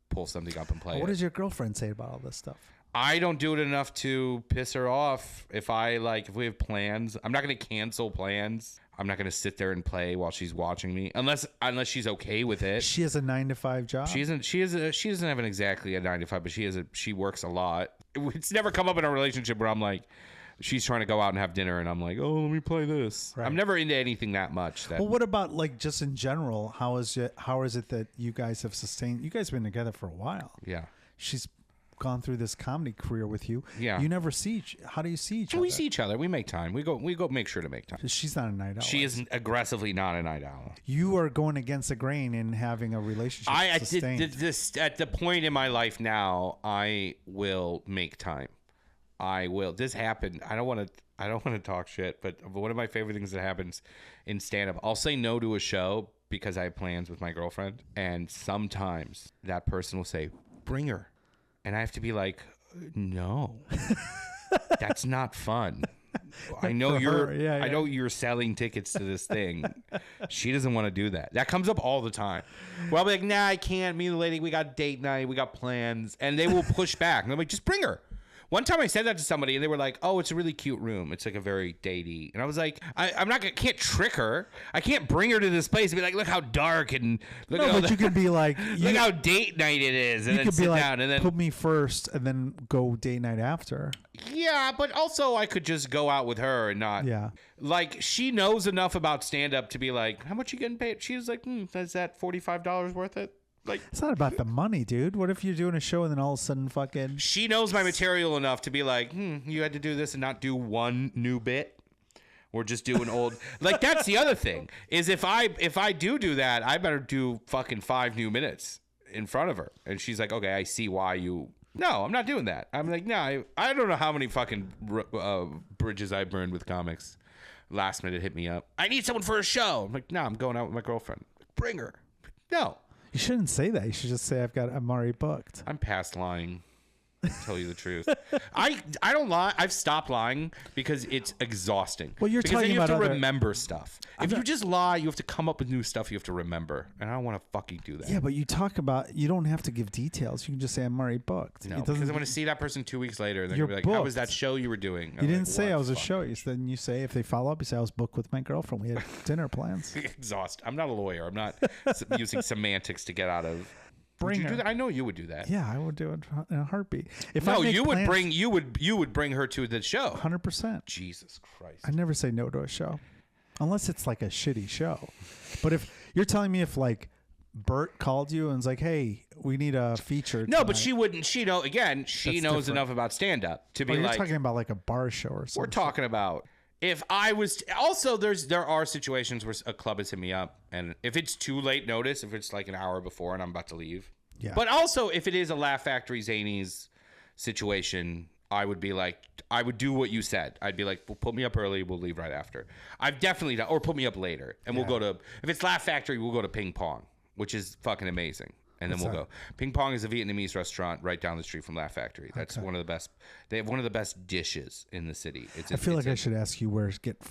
pull something up and play. What does your girlfriend say about all this stuff? I don't do it enough to piss her off. If we have plans, I'm not going to cancel plans. I'm not going to sit there and play while she's watching me, unless she's okay with it. She has a 9-to-5 job. She doesn't have exactly a 9-to-5, but she works a lot. It's never come up in a relationship where I'm like, she's trying to go out and have dinner, and I'm like, oh, let me play this. Right. I'm never into anything that much. Well, what about like just in general? How is it that you guys have sustained? You guys have been together for a while. Yeah. She's gone through this comedy career with you. Yeah. You never see how do you see each other? We see each other. We make time. We go make sure to make time. She's not a night owl. She is aggressively not a night owl. You are going against the grain in having a relationship at the point in my life now, I will make time. I will. This happened. I don't want to talk shit, but one of my favorite things that happens in stand-up, I'll say no to a show because I have plans with my girlfriend, and sometimes that person will say, bring her. And I have to be like, no, that's not fun. I know I know you're selling tickets to this thing. She doesn't want to do that. That comes up all the time. Well, I'll be like, nah, I can't. Me and the lady, we got date night. We got plans. And they will push back. And I'm like, just bring her. One time I said that to somebody and they were like, oh, it's a really cute room. It's like a very datey. And I was like, can't trick her. I can't bring her to this place and be like, look how dark and look at you could be like, look how date night it is. And you then could sit be like, down and then put me first and then go date night after. Yeah, but also I could just go out with her and not. Yeah. Like she knows enough about stand up to be like, how much you getting paid? She was like, is that $45 worth it? Like, it's not about the money, dude. What if you're doing a show and then all of a sudden fucking... She knows my material enough to be like, you had to do this and not do one new bit or just do an old... Like, that's the other thing, is if I do that, I better do fucking 5 new minutes in front of her. And she's like, okay, I see why you No, I'm not doing that. I'm like, no, I don't know how many fucking bridges I burned with comics. Last minute hit me up. I need someone for a show. I'm like, no, I'm going out with my girlfriend. Bring her. No. You shouldn't say that. You should just say I'm already booked. I'm past lying. To tell you the truth. I don't lie. I've stopped lying because it's exhausting. Well, you're because talking then you have about to remember stuff. If you just lie, you have to come up with new stuff you have to remember. And I don't want to fucking do that. Yeah, but you don't have to give details. You can just say I'm already booked. No, because I'm going to see that person 2 weeks later. And they're going to be like, booked. How was that show you were doing? You didn't say I was a show. You say if they follow up, you say I was booked with my girlfriend. We had dinner plans. Exhaust. I'm not a lawyer. I'm not using semantics to get out of... Would you do that? I know you would do that. Yeah, I would do it in a heartbeat. You would bring her to the show. 100%. Jesus Christ. I never say no to a show. Unless it's like a shitty show. But if you're telling me if like Bert called you and was like, "Hey, we need a feature." No, but she wouldn't. She knows different. Enough about stand up to be you're like talking about like a bar show or something. We're talking about if I was also there are situations where a club has hit me up, and if it's too late notice, if it's like an hour before and I'm about to leave. Yeah. But also if it is a Laugh Factory Zanies situation, I would be like, I would do what you said. I'd be like, well, put me up early, we'll leave right after. I've definitely done, or put me up later, and we'll go to, if it's Laugh Factory, we'll go to Ping Pong, which is fucking amazing. And then we'll go. Ping Pong is a Vietnamese restaurant right down the street from Laugh Factory. That's one of the best. They have one of the best dishes in the city. I feel like I should ask you where to get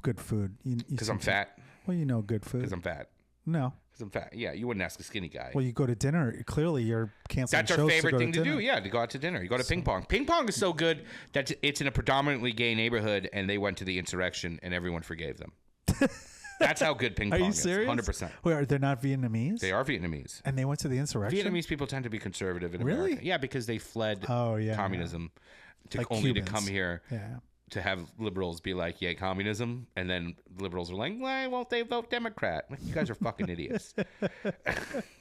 good food. Because I'm fat. Well, you know good food. Because I'm fat. No. Because I'm fat. Yeah, you wouldn't ask a skinny guy. Well, you go to dinner. Clearly, you're canceling shows. That's our favorite thing to dinner. do. Yeah, to go out to dinner. You go to Ping Pong. Ping Pong is so good that it's in a predominantly gay neighborhood, and they went to the insurrection, and everyone forgave them. That's how good Ping Pong is. Are you serious? 100%. Wait, are they not Vietnamese? They are Vietnamese. And they went to the insurrection? Vietnamese people tend to be conservative in Really? America. Yeah, because they fled communism to come here to have liberals be like, yeah, communism. And then liberals are like, why won't they vote Democrat? Like, you guys are fucking idiots. You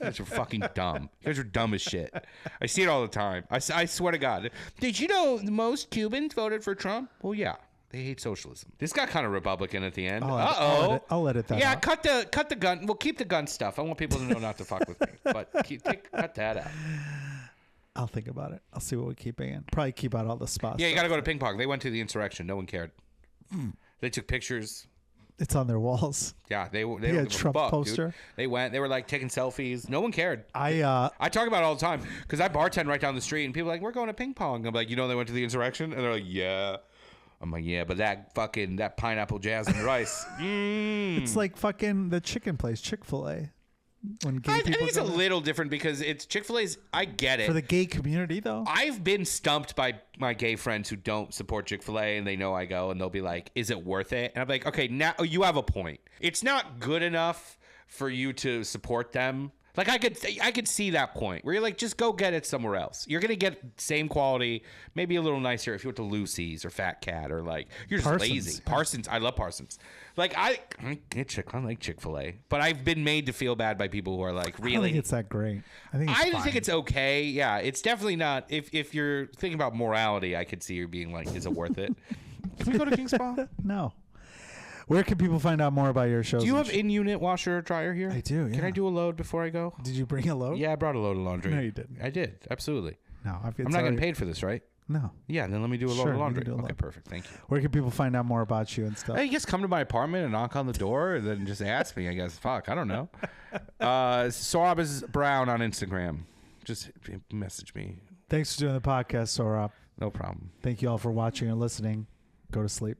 guys are fucking dumb. You guys are dumb as shit. I see it all the time. I swear to God. Did you know most Cubans voted for Trump? Well, yeah. They hate socialism. This got kind of Republican at the end. I'll edit that. Yeah, out. cut the gun. We'll keep the gun stuff. I want people to know not to fuck with me. But cut that out. I'll think about it. I'll see what we keep in. Probably keep out all the spots. Yeah, you got to go to Ping Pong. They went to the insurrection. No one cared. They took pictures. It's on their walls. Yeah, they had a Trump poster. Dude. They went. They were like taking selfies. No one cared. I talk about it all the time because I bartend right down the street, and people are like, "We're going to Ping Pong." I'm like, "You know, they went to the insurrection," and they're like, "Yeah." I'm like, yeah, but that pineapple jazz and rice. It's like fucking the chicken place, Chick-fil-A. I think it's a little different because it's Chick-fil-A's. I get it. For the gay community, though? I've been stumped by my gay friends who don't support Chick-fil-A, and they know I go, and they'll be like, is it worth it? And I'm like, okay, now you have a point. It's not good enough for you to support them. Like I could see that point where you're like, just go get it somewhere else. You're gonna get same quality, maybe a little nicer if you went to Lucy's or Fat Cat or like you're just lazy. Parsons, I love Parsons. Like I like Chick-fil-A, but I've been made to feel bad by people who are like, really? I don't think it's that great. I think it's okay. Yeah, it's definitely not. If you're thinking about morality, I could see you being like, is it worth it? Can we go to King's Spa? No. Where can people find out more about your shows? Do you have in-unit washer or dryer here? I do, yeah. Can I do a load before I go? Did you bring a load? Yeah, I brought a load of laundry. No, you didn't. I did, absolutely. No, I'm not getting paid for this, right? No. Yeah, then let me do a load of laundry. Okay, perfect. Thank you. Where can people find out more about you and stuff? Hey, just come to my apartment and knock on the door and then just ask me, I guess. Fuck, I don't know. Sohrab is Brown on Instagram. Just message me. Thanks for doing the podcast, Sohrab. No problem. Thank you all for watching and listening. Go to sleep.